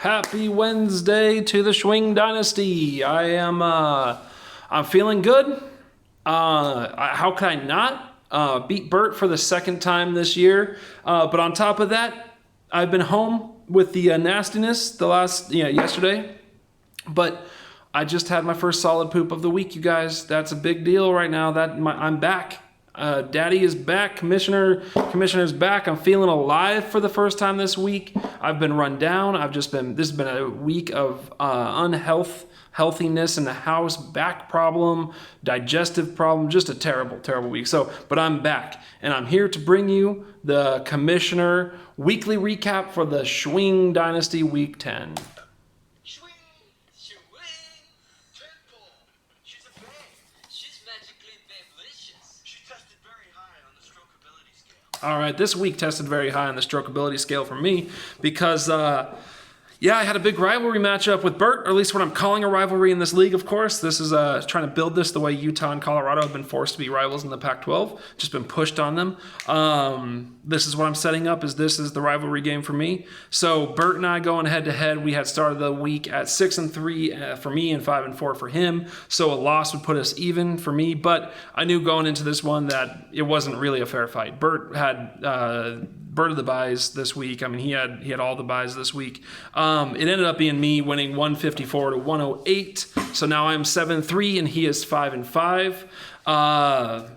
Happy Wednesday to the Schwing Dynasty. I'm feeling good. How can I not beat Bert for the second time this year? But on top of that, I've been home with the nastiness yesterday. But I just had my first solid poop of the week, you guys. That's a big deal right now. I'm back. Daddy is back. Commissioner's back. I'm feeling alive for the first time this week. I've been run down. This has been a week of healthiness in the house, back problem, digestive problem, just a terrible, terrible week. But I'm back, and I'm here to bring you the Commissioner weekly recap for the Schwing Dynasty Week 10. All right, this week tested very high on the strokeability scale for me because, I had a big rivalry matchup with Bert, or at least what I'm calling a rivalry in this league, of course. This is trying to build this the way Utah and Colorado have been forced to be rivals in the Pac-12, just been pushed on them. This is what I'm setting up, this is the rivalry game for me. So Bert and I going head-to-head. We had started the week at 6-3 for me and 5-4 for him, so a loss would put us even for me, but I knew going into this one that it wasn't really a fair fight. Bert had Bert of the buys this week. I mean, he had all the buys this week. It ended up being me winning 154 to 108. So now I'm 7-3 and he is 5-5.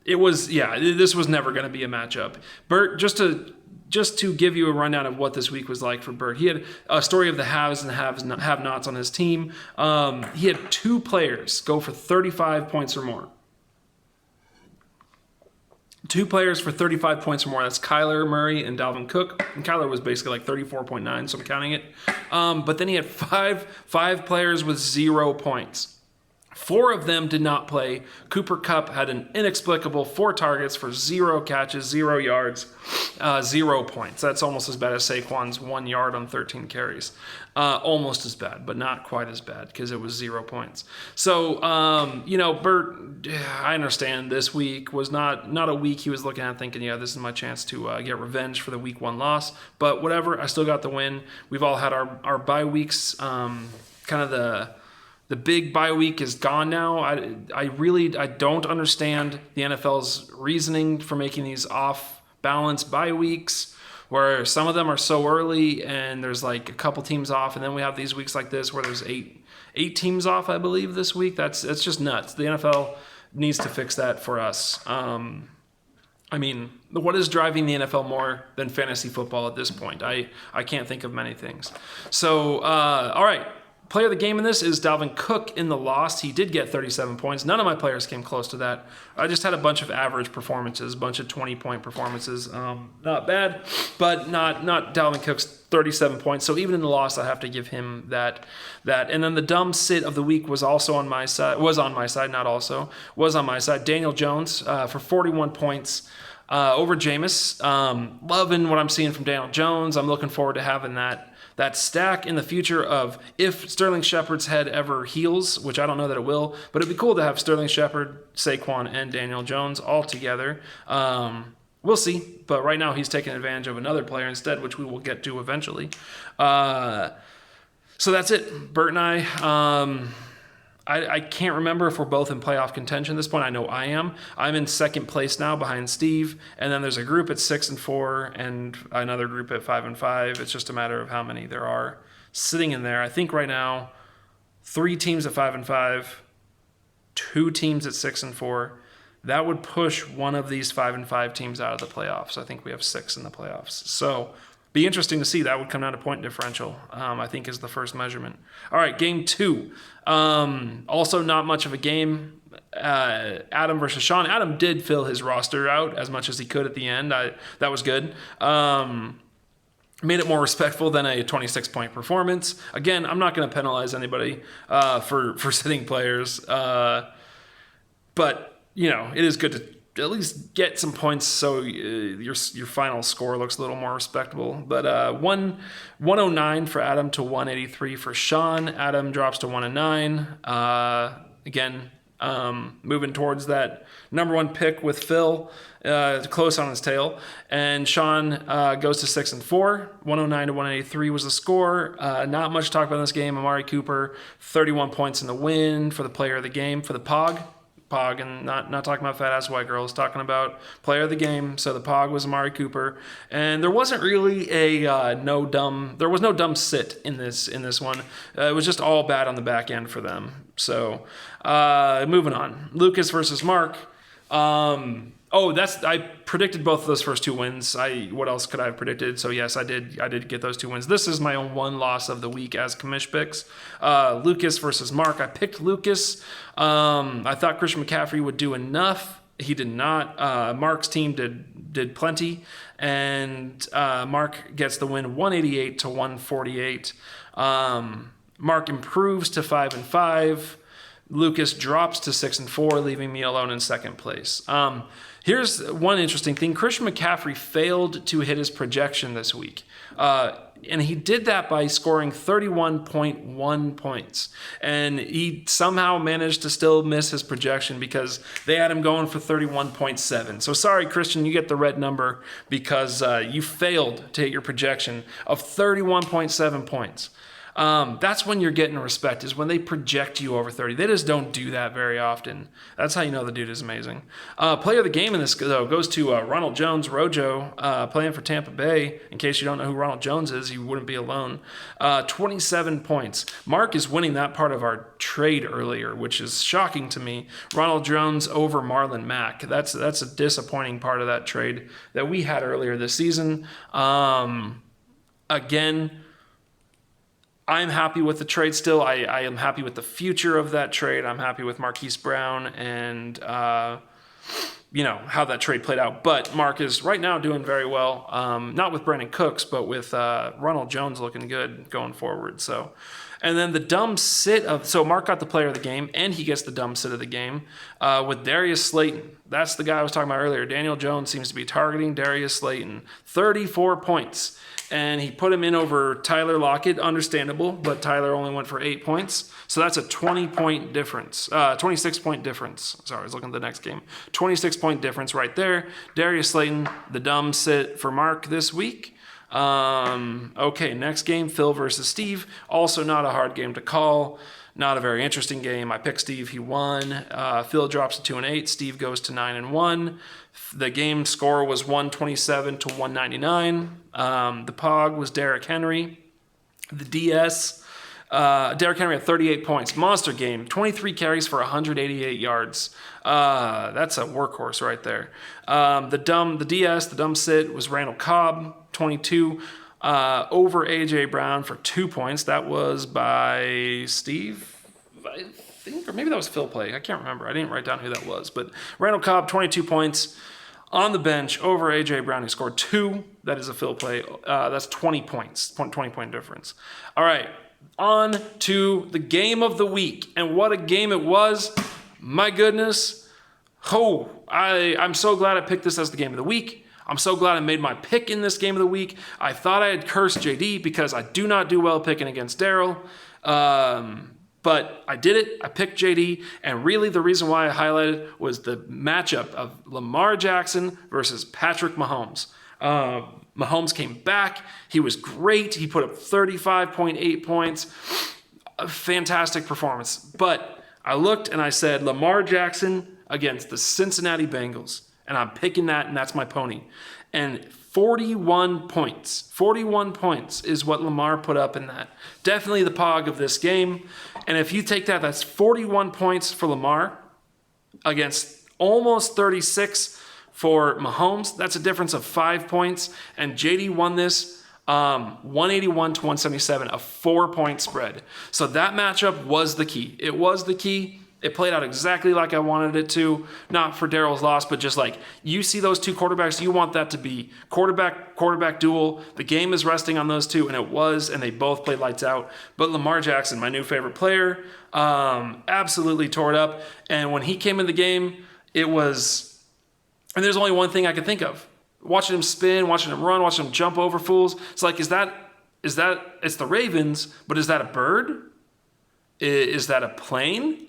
This was never going to be a matchup. Bert, just to give you a rundown of what this week was like for Bert, he had a story of the haves and have-nots on his team. He had two players go for 35 points or more. Two players for 35 points or more. That's Kyler Murray and Dalvin Cook. And Kyler was basically like 34.9, so I'm counting it. But then he had five players with 0 points. 4 of them did not play. Cooper Kupp had an inexplicable 4 targets for 0 catches, 0 yards, 0 points. That's almost as bad as Saquon's 1 yard on 13 carries. Almost as bad, but not quite as bad because it was 0 points. So, Bert, I understand this week was not a week he was looking at thinking, this is my chance to get revenge for the week 1 loss. But whatever, I still got the win. We've all had our bye weeks, kind of the big bye week is gone now. I don't understand the NFL's reasoning for making these off-balance bye weeks, where some of them are so early and there's like a couple teams off, and then we have these weeks like this where there's eight teams off, I believe, this week. That's just nuts. The NFL needs to fix that for us. What is driving the NFL more than fantasy football at this point? I can't think of many things. So, all right. Player of the game in this is Dalvin Cook in the loss. He did get 37 points. None of my players came close to that. I just had a bunch of average performances, a bunch of 20-point performances. Not bad, but not Dalvin Cook's 37 points. So even in the loss, I have to give him that. And then the dumb sit of the week was on my side. Daniel Jones for 41 points. Over Jameis. Loving what I'm seeing from Daniel Jones. I'm looking forward to having that stack in the future of if Sterling Shepard's head ever heals, which I don't know that it will, but it'd be cool to have Sterling Shepard, Saquon, and Daniel Jones all together. We'll see, but right now he's taking advantage of another player instead, which we will get to eventually. So that's it. Bert and I can't remember if we're both in playoff contention at this point. I know I am. I'm in second place now behind Steve, and then there's a group at 6-4 and another group at 5-5. It's just a matter of how many there are sitting in there. I think right now 3 teams at 5-5, 2 teams at 6-4. That would push one of these 5-5 teams out of the playoffs. I think we have 6 in the playoffs. So be interesting to see. That would come down to point differential, I think, is the first measurement. All right, game 2. Also not much of a game. Adam versus Sean. Adam did fill his roster out as much as he could at the end. That was good. Made it more respectful than a 26-point performance. Again, I'm not going to penalize anybody for sitting players. But, it is good to at least get some points so your final score looks a little more respectable. But 109 for Adam to 183 for Sean. Adam drops to 1-9. Again, moving towards that number 1 pick with Phil, close on his tail. And Sean goes to 6-4. 109 to 183 was the score. Not much to talk about in this game. Amari Cooper, 31 points in the win for the player of the game for the Pog, and not talking about fat ass white girls, talking about player of the game. So the Pog was Amari Cooper, and there wasn't really there was no dumb sit in this one. It was just all bad on the back end for them. So moving on, Lucas versus Mark. I predicted both of those first 2 wins. What else could I have predicted? So yes, I did get those 2 wins. This is my own 1 loss of the week as commish picks. Lucas versus Mark. I picked Lucas. I thought Christian McCaffrey would do enough. He did not. Mark's team did plenty, and Mark gets the win, 188 to 148. Mark improves to 5-5. Lucas drops to 6-4, leaving me alone in second place. Here's one interesting thing. Christian McCaffrey failed to hit his projection this week. And he did that by scoring 31.1 points. And he somehow managed to still miss his projection because they had him going for 31.7. So sorry, Christian, you get the red number because you failed to hit your projection of 31.7 points. That's when you're getting respect, is when they project you over 30. They just don't do that very often. That's how you know the dude is amazing. Player of the game in this, though, goes to Ronald Jones, Rojo, playing for Tampa Bay. In case you don't know who Ronald Jones is, you wouldn't be alone. 27 points. Mark is winning that part of our trade earlier, which is shocking to me. Ronald Jones over Marlon Mack. That's a disappointing part of that trade that we had earlier this season. Again, I'm happy with the trade still. I am happy with the future of that trade. I'm happy with Marquise Brown and, how that trade played out. But Mark is right now doing very well. Not with Brandon Cooks, but with Ronald Jones looking good going forward. So, and then the dumb sit so Mark got the player of the game, and he gets the dumb sit of the game with Darius Slayton. That's the guy I was talking about earlier. Daniel Jones seems to be targeting Darius Slayton. 34 points. And he put him in over Tyler Lockett, understandable, but Tyler only went for 8 points. So that's a 20-point difference, 26-point difference. Sorry, I was looking at the next game. 26-point difference right there. Darius Slayton, the dumb sit for Mark this week. Okay, next game, Phil versus Steve. Also not a hard game to call. Not a very interesting game. I picked Steve. He won. Phil drops to 2-8. Steve goes to 9-1. The game score was 127 to 199. The POG was Derrick Henry. The DS, Derrick Henry had 38 points. Monster game. 23 carries for 188 yards. That's a workhorse right there. The DS, the dumb sit, was Randall Cobb, 22. Over A.J. Brown for 2 points. That was by Steve, I think, or maybe that was Phil play. I can't remember. I didn't write down who that was. But Randall Cobb, 22 points on the bench over A.J. Brown, who scored 2. That is a Phil play. That's 20 points, 20-point difference. All right, on to the game of the week. And what a game it was. My goodness. I'm so glad I picked this as the game of the week. I'm so glad I made my pick in this game of the week. I thought I had cursed JD because I do not do well picking against Daryl. But I did it. I picked JD. And really the reason why I highlighted was the matchup of Lamar Jackson versus Patrick Mahomes. Mahomes came back. He was great. He put up 35.8 points. A fantastic performance. But I looked and I said, Lamar Jackson against the Cincinnati Bengals. And I'm picking that, and that's my pony. And 41 points. 41 points is what Lamar put up in that. Definitely the POG of this game. And if you take that, that's 41 points for Lamar against almost 36 for Mahomes. That's a difference of 5 points. And JD won this 181 to 177, a 4-point spread. So that matchup was the key. It was the key. It played out exactly like I wanted it to. Not for Daryl's loss, but just like you see those two quarterbacks, you want that to be quarterback duel. The game is resting on those two, and it was, and they both played lights out. But Lamar Jackson, my new favorite player, absolutely tore it up. And when he came in the game, it was, and there's only one thing I could think of. Watching him spin, watching him run, watching him jump over fools. It's like, it's the Ravens, but is that a bird? Is that a plane?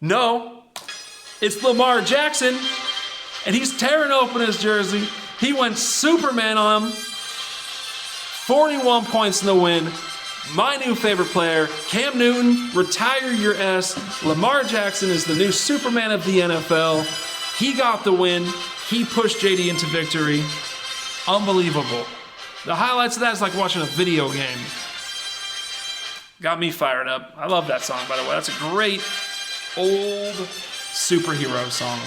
No, It's Lamar Jackson, and he's tearing open his jersey. He went Superman on him. 41 points in the win. My new favorite player, Cam Newton, retire your S. Lamar Jackson is the new Superman of the NFL. He got the win. He pushed JD into victory. Unbelievable. The highlights of that is like watching a video game. Got me fired up. I love that song, by the way. That's a great old superhero song.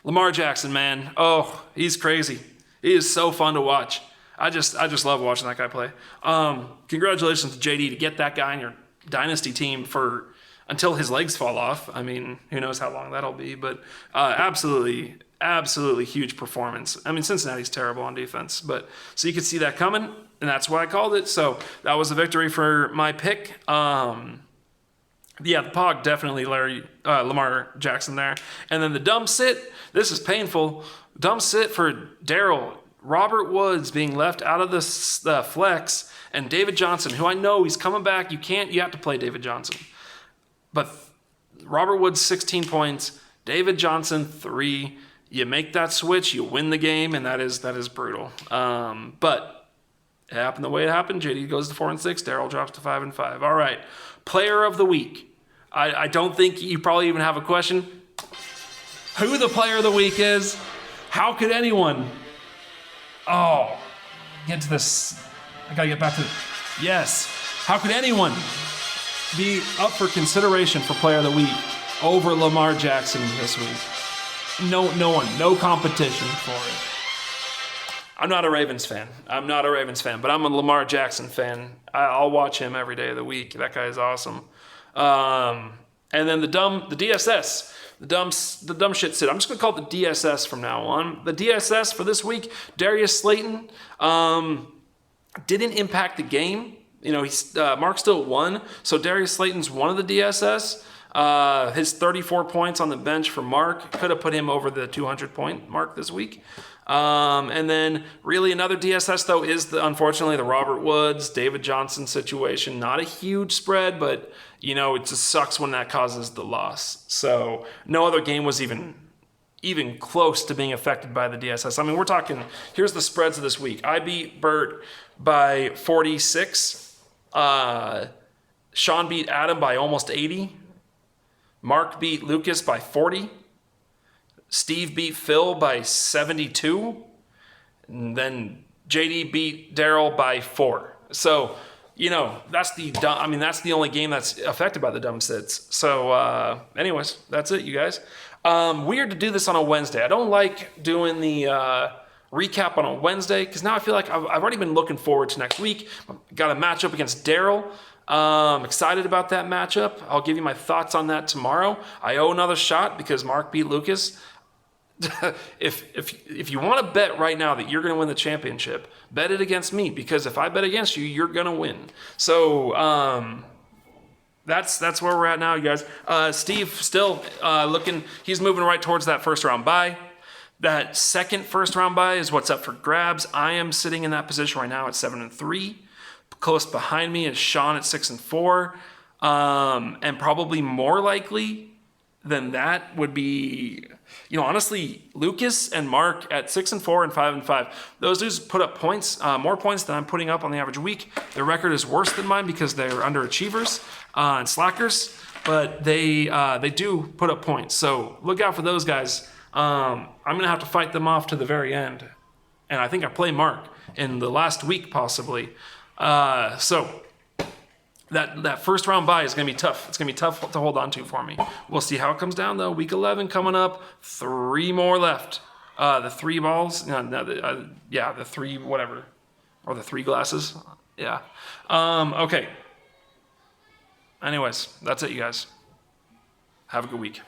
Lamar Jackson, man. Oh, he's crazy. He is so fun to watch. I just love watching that guy play. Congratulations to JD to get that guy in your dynasty team for until his legs fall off. I mean, who knows how long that'll be, but absolutely huge performance. I mean, Cincinnati's terrible on defense, but so you could see that coming, and that's why I called it. So that was a victory for my pick. Yeah, the Pog, definitely Lamar Jackson there. And then the dumb sit, this is painful. Dumb sit for Daryl. Robert Woods being left out of the flex, and David Johnson, who I know he's coming back. You have to play David Johnson. But Robert Woods, 16 points. David Johnson, 3. You make that switch, you win the game, and that is brutal. But it happened the way it happened. JD goes to 4-6. Daryl drops to 5-5. All right. Player of the week. I don't think you probably even have a question. Who the player of the week is? How could anyone? Oh, get to this. I gotta get back to it. Yes. How could anyone be up for consideration for player of the week over Lamar Jackson this week? No one. No competition for it. I'm not a Ravens fan, but I'm a Lamar Jackson fan. I'll watch him every day of the week. That guy is awesome. And then the DSS, the dumb shit sit. I'm just gonna call it the DSS from now on. The DSS for this week, Darius Slayton, didn't impact the game. You know, Mark still won, so Darius Slayton's one of the DSS. His 34 points on the bench for Mark could have put him over the 200-point mark this week. And then really another DSS, though, is unfortunately the Robert Woods, David Johnson situation. Not a huge spread, but, you know, it just sucks when that causes the loss. So no other game was even close to being affected by the DSS. I mean, we're talking, here's the spreads of this week. I beat Bert by 46. Sean beat Adam by almost 80. Mark beat Lucas by 40. Steve beat Phil by 72. And then JD beat Daryl by 4. So, you know, that's the only game that's affected by the dumb sits. So, anyways, that's it, you guys. Weird to do this on a Wednesday. I don't like doing the recap on a Wednesday because now I feel like I've already been looking forward to next week. Got a matchup against Daryl. Excited about that matchup. I'll give you my thoughts on that tomorrow. I owe another shot because Mark beat Lucas. If you want to bet right now that you're going to win the championship, bet it against me because if I bet against you, you're going to win. So that's where we're at now, you guys. Steve still looking. He's moving right towards that first round bye. That second first round bye is what's up for grabs. I am sitting in that position right now at 7-3. Close behind me is Sean at 6-4. And probably more likely than that would be, you know, honestly, Lucas and Mark at 6-4 and 5-5. Those dudes put up points, more points than I'm putting up on the average week. Their record is worse than mine because they're underachievers and slackers, but they do put up points. So look out for those guys. I'm gonna have to fight them off to the very end, and I think I play Mark in the last week possibly. So that first round bye is going to be tough. It's going to be tough to hold on to for me. We'll see how it comes down, though. Week 11 coming up. 3 more left. The 3 balls. The 3 whatever. Or the 3 glasses. Yeah. Okay. Anyways, that's it, you guys. Have a good week.